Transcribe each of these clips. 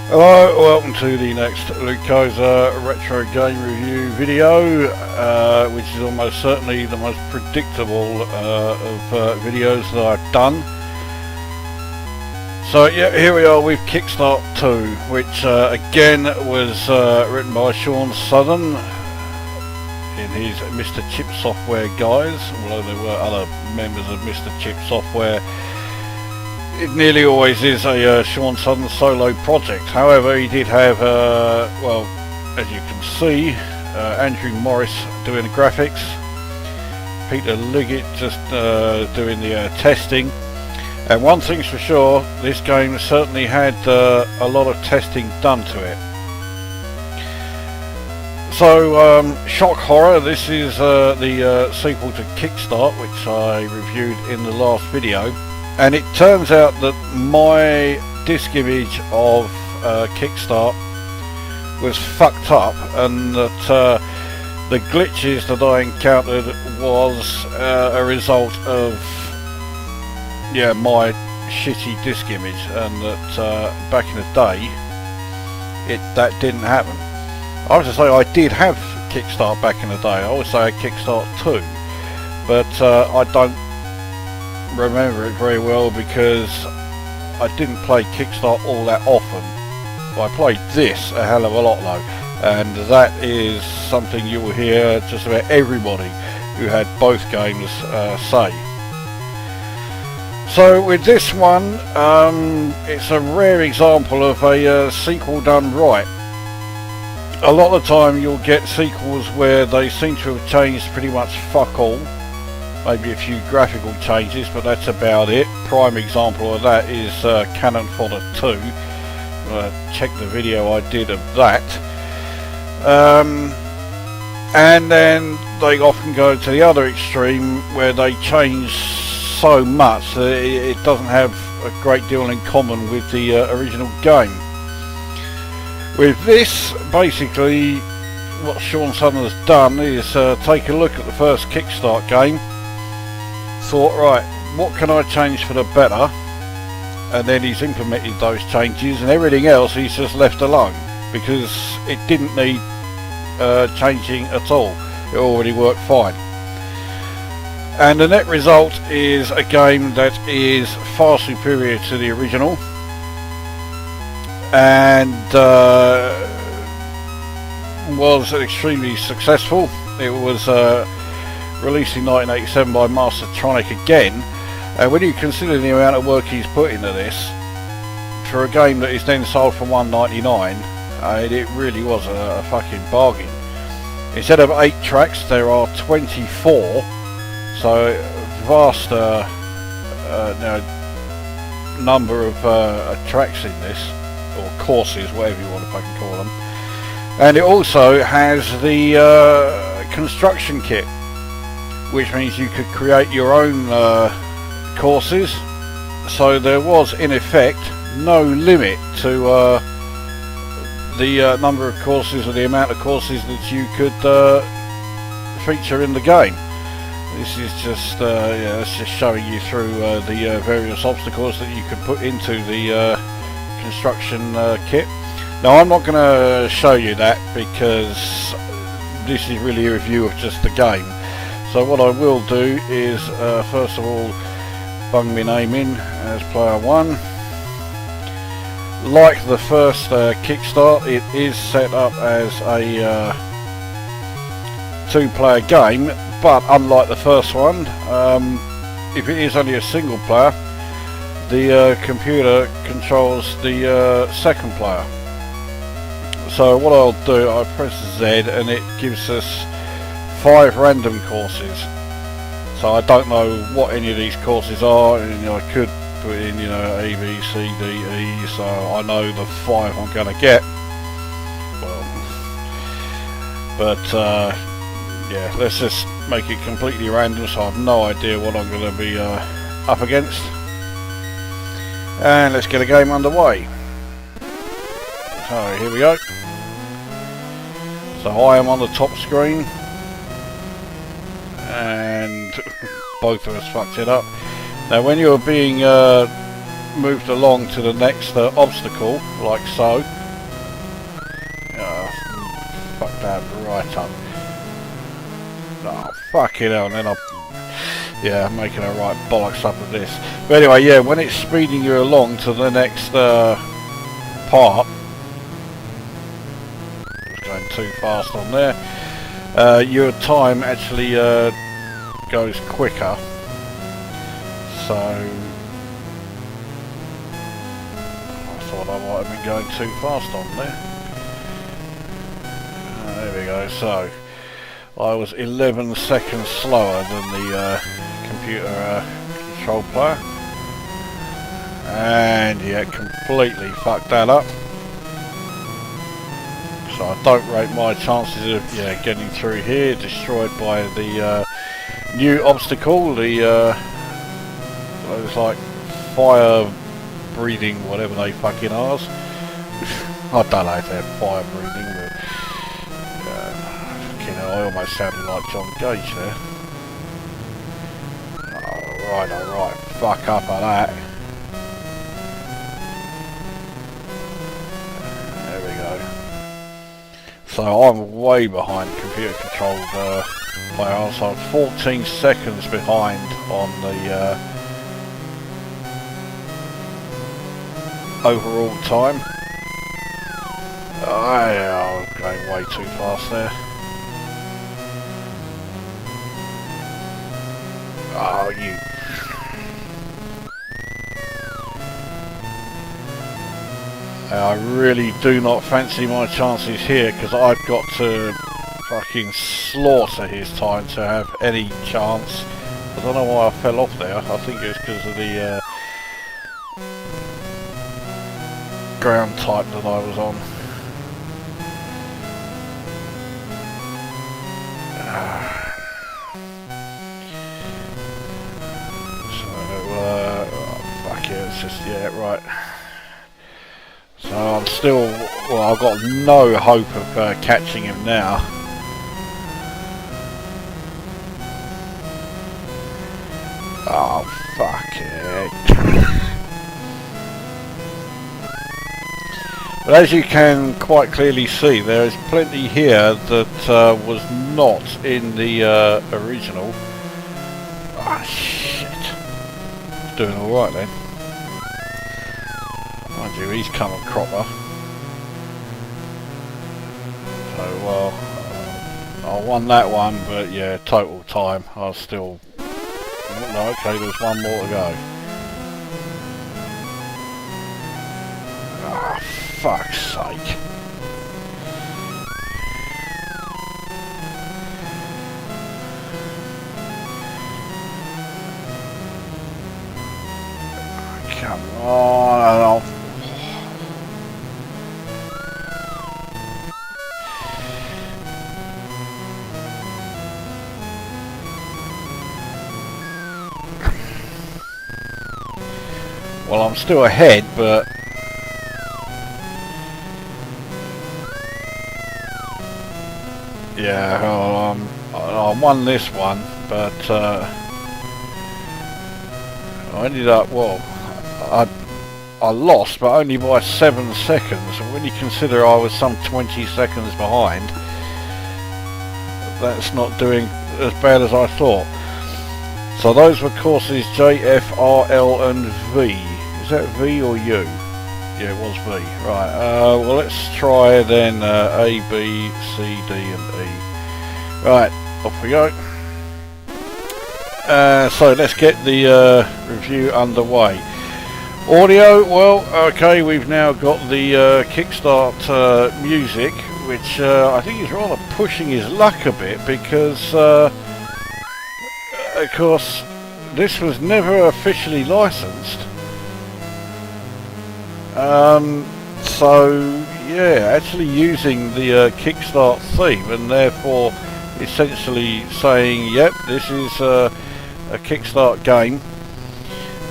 Hello, welcome to the next Lukozer retro game review video, which is almost certainly the most predictable of videos that I've done. So yeah, here we are with Kik-Start II, which again was written by Shaun Southern in his Mr.Chip Software guise, although there were other members of Mr.Chip Software. It nearly always is a Shaun Southern solo project. However, he did have, well, as you can see, Andrew Morris doing the graphics, Peter Liggett just doing the testing. And one thing's for sure, this game certainly had a lot of testing done to it. So, shock horror, this is the sequel to Kik-Start, which I reviewed in the last video. And it turns out that my disk image of Kik-Start was fucked up, and that the glitches that I encountered was a result of my shitty disk image, and that back in the day that didn't happen. I have to say I did have Kik-Start back in the day. I always say I had Kik-Start II, but I don't remember it very well because I didn't play Kik-Start all that often. I played this a hell of a lot though, and that is something you will hear just about everybody who had both games say. So with this one, it's a rare example of a sequel done right. A lot of the time you'll get sequels where they seem to have changed pretty much fuck all. Maybe a few graphical changes, but that's about it. Prime example of that is Cannon Fodder 2. Check the video I did of that. And then they often go to the other extreme where they change so much that it doesn't have a great deal in common with the original game. With this, basically, what Shaun Southern has done is take a look at the first Kik-Start game. Thought, right, what can I change for the better? And then he's implemented those changes, and everything else he's just left alone because it didn't need changing at all. It already worked fine. And the net result is a game that is far superior to the original, and was extremely successful. It was released in 1987 by Mastertronic again, and when you consider the amount of work he's put into this for a game that is then sold for $1.99, it really was a fucking bargain. Instead of 8 tracks there are 24, so vast number of tracks in this, or courses, whatever you want to fucking call them. And it also has the construction kit, which means you could create your own courses. So there was in effect no limit to the number of courses or the amount of courses that you could feature in the game. This is just it's just showing you through the various obstacles that you could put into the construction kit. Now I'm not going to show you that because this is really a review of just the game. So what I will do is first of all bung my name in as player 1. Like the first Kik-Start, it is set up as a 2-player game, but unlike the first one, if it is only a single player, the computer controls the second player. So what I'll do, I press Z and it gives us 5 random courses. So I don't know what any of these courses are, and I could put in A, B, C, D, E, so I know the 5 I'm going to get. Well, but yeah, let's just make it completely random so I have no idea what I'm going to be up against. And let's get a game underway. So here we go. So I am on the top screen, and both of us fucked it up. Now when you're being moved along to the next obstacle, like so. Fuck that right up. Oh, fucking hell, and then yeah, making a right bollocks up of this. But anyway, yeah, when it's speeding you along to the next part, just going too fast on there, your time actually goes quicker. So I thought I might have been going too fast on there. There we go. So I was 11 seconds slower than the computer control player, and yeah, completely fucked that up. So I don't rate my chances of getting through here destroyed by the new obstacle, the those like fire breathing whatever they fucking are. I don't know if they're fire breathing, but I almost sounded like John Gage there. Alright, fuck up at that. There we go. So I'm way behind computer controlled player, so I'm 14 seconds behind on the overall time. I'm going way too fast there. Oh, you. I really do not fancy my chances here, because I've got to fucking slaughter his time to have any chance. I don't know why I fell off there. I think it was because of the ground type that I was on. Yeah, right. So I'm still, well, I've got no hope of catching him now. Oh, fuck it. But as you can quite clearly see, there is plenty here that was not in the original. Ah, shit. It's doing alright then. Mind you, he's come a cropper. So, well, I won that one, but yeah, total time, I was still... No, okay, there's one more to go. Ah, fuck's sake. Come on, well, I'm still ahead, but yeah, well, I won this one, but I ended up, well, I lost, but only by 7 seconds. And when you consider I was some 20 seconds behind, that's not doing as bad as I thought. So those were courses J, F, R, L and V. Is that V or U? Yeah, it was V. Right, well, let's try then A, B, C, D and E. Right, off we go. So let's get the review underway. Audio, well, okay, we've now got the Kik-Start music, which I think is rather pushing his luck a bit, because of course this was never officially licensed. So yeah, actually using the Kik-Start theme, and therefore essentially saying, yep, this is a Kik-Start game.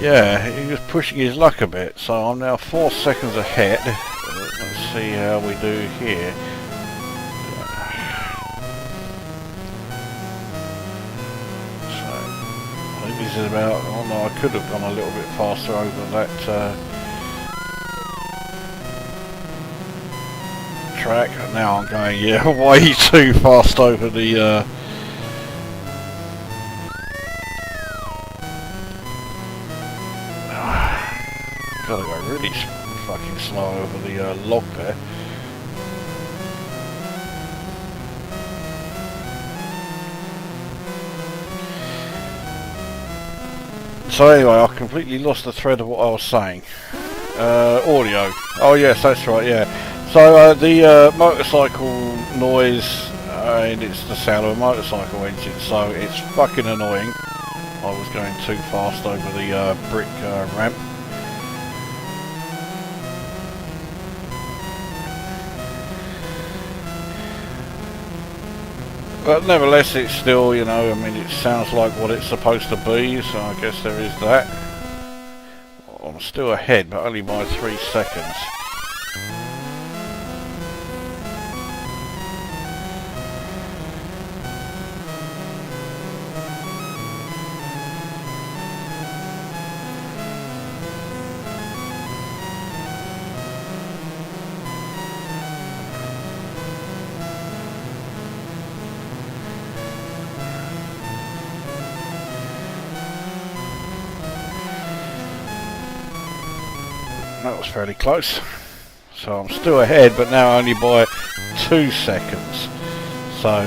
Yeah, he was pushing his luck a bit, so I'm now 4 seconds ahead. Let's see how we do here. So, I think this is about. Oh no, I could have gone a little bit faster over that track. Now I'm going, yeah, way too fast over the gotta go really fucking slow over the log there. So anyway, I completely lost the thread of what I was saying. Audio. Oh yes, that's right, yeah. So the motorcycle noise, and it's the sound of a motorcycle engine, so it's fucking annoying. I was going too fast over the brick ramp. But nevertheless, it's still, you know, I mean, it sounds like what it's supposed to be, so I guess there is that. I'm still ahead, but only by 3 seconds. That was fairly close. So I'm still ahead, but now only by 2 seconds. So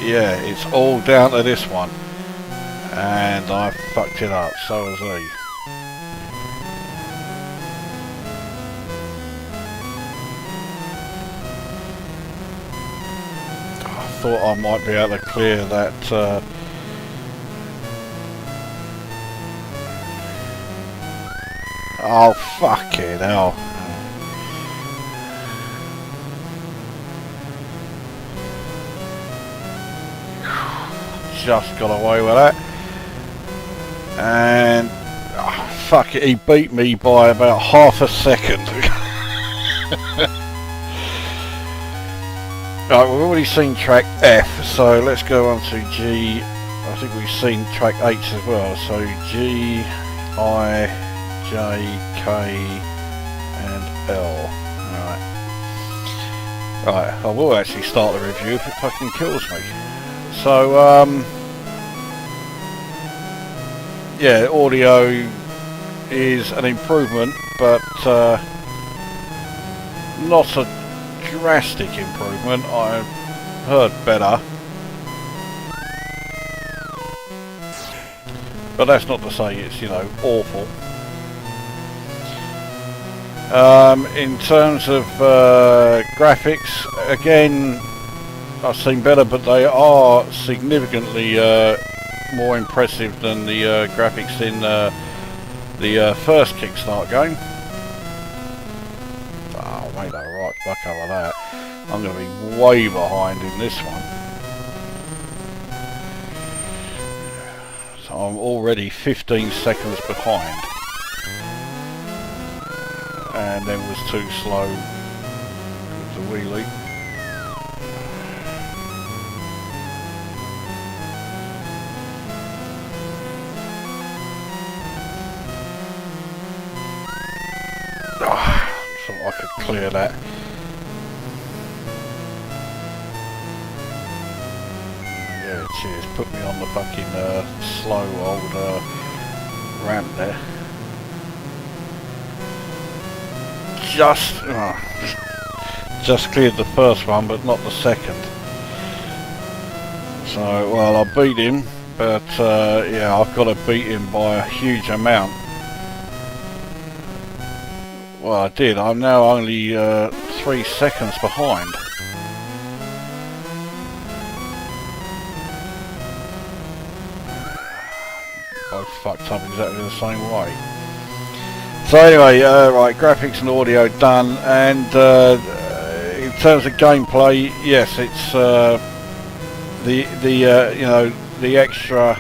yeah, it's all down to this one. And I fucked it up, so has he. I thought I might be able to clear that oh, fucking hell. Just got away with that. And oh, fuck it, he beat me by about half a second. Right, we've already seen track F, so let's go on to G. I think we've seen track H as well, so G, I, J, K and L. Right, I will actually start the review if it fucking kills me. So, yeah, audio is an improvement, but not a drastic improvement. I've heard better. But that's not to say it's, you know, awful. In terms of graphics, again, I've seen better, but they are significantly more impressive than the graphics in the first Kik-Start game. Oh, made a right fuck out of that. I'm going to be way behind in this one. So I'm already 15 seconds behind. And then was too slow with the wheelie. Thought I could clear that. Yeah, cheers. Put me on the fucking slow old ramp there. Just cleared the first one, but not the second. So, well, I beat him, but yeah, I've got to beat him by a huge amount. Well, I did. I'm now only 3 seconds behind. I fucked up exactly the same way. So anyway, right, graphics and audio done, and in terms of gameplay, yes, it's the you know, the extra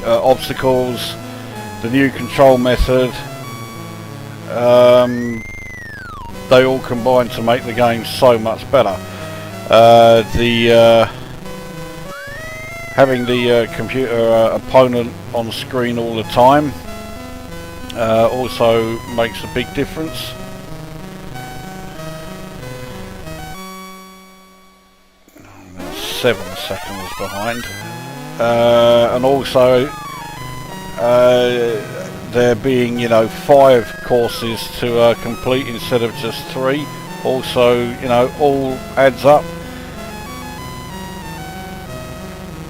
obstacles, the new control method, they all combine to make the game so much better. having the computer opponent on screen all the time also makes a big difference. Now 7 seconds behind, and also there being, you know, 5 courses to complete instead of just 3, also, you know, all adds up,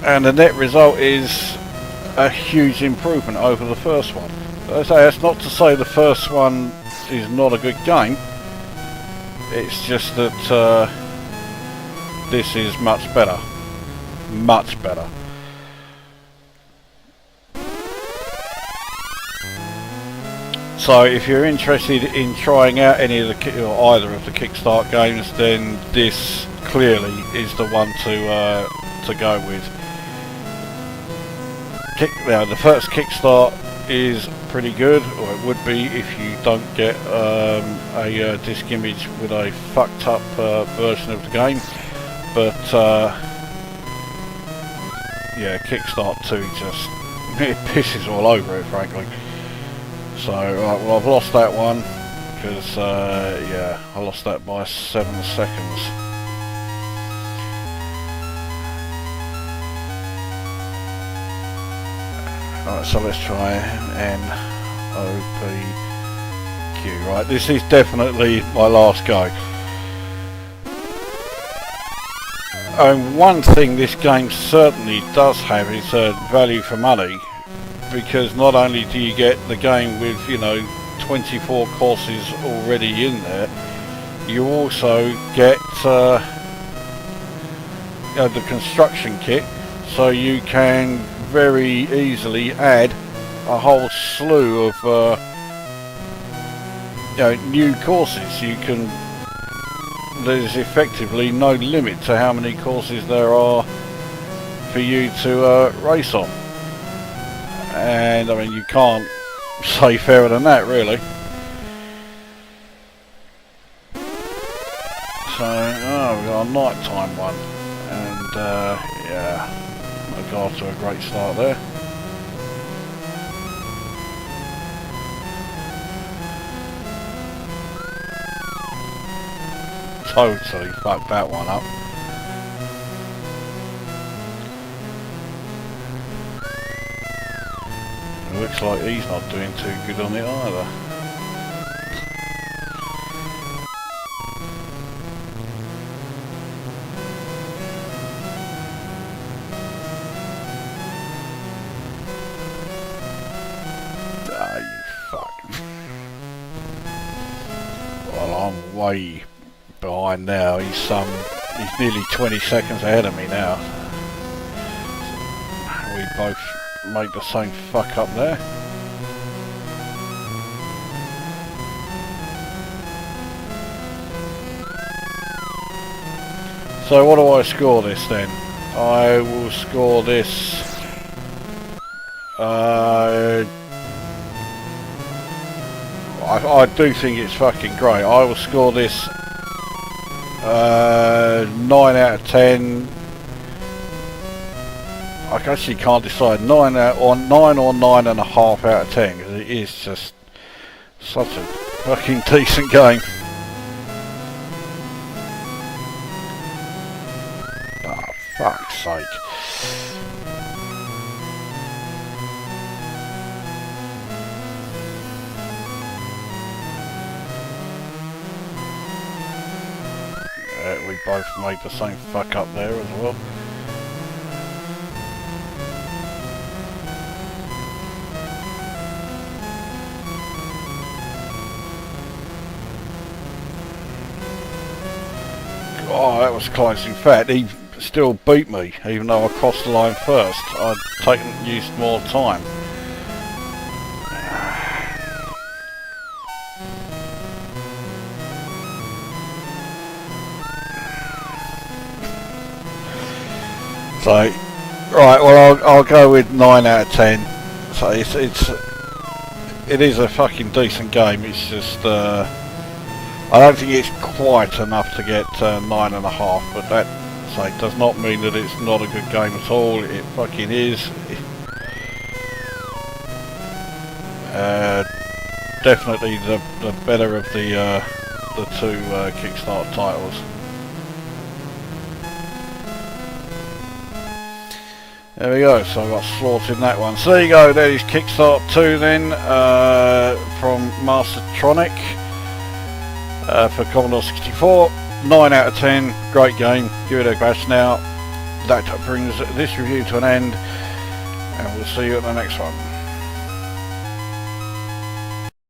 and the net result is a huge improvement over the first one. As I say, that's not to say the first one is not a good game, it's just that this is much better, much better. So if you're interested in trying out any of the or either of the Kik-Start games, then this clearly is the one to go with. Now, the first Kik-Start is pretty good, or it would be if you don't get a disk image with a fucked up version of the game. But yeah, Kik-Start II just it pisses all over it, frankly. So, right, well, I've lost that one because, yeah, I lost that by 7 seconds. Alright, so let's try NOPQ. Right, this is definitely my last go. And one thing this game certainly does have is value for money. Because not only do you get the game with, you know, 24 courses already in there, you also get you know, the construction kit, so you can very easily add a whole slew of you know, new courses. You can, there's effectively no limit to how many courses there are for you to race on. And I mean, you can't say fairer than that, really. So, oh, we've got a nighttime one, and yeah, I got off to a great start there. Totally fucked that one up. Looks like he's not doing too good on it either. Ah, you fuck. Well, I'm way behind now. He's nearly 20 seconds ahead of me now. We both make the same fuck up there. So what do I score this then? I will score this I do think it's fucking great. I will score this 9 out of 10. I actually can't decide, 9 or 9.5 out of 10, because it is just such a fucking decent game. Oh, fuck's sake. Yeah, we both made the same fuck up there as well. Oh, that was close. In fact, he still beat me, even though I crossed the line first. I'd used more time. So, right, well, I'll go with 9 out of 10. So it is a fucking decent game. It's just I don't think it's quite enough to get 9.5, but that So it does not mean that it's not a good game at all. It fucking is. Definitely the better of the two Kik-Start titles. There we go, so I got slaughtered in that one. So there you go, there is Kik-Start II then, from Mastertronic, for Commodore 64. 9 out of 10, great game, give it a bash now. That brings this review to an end, and we'll see you at the next one.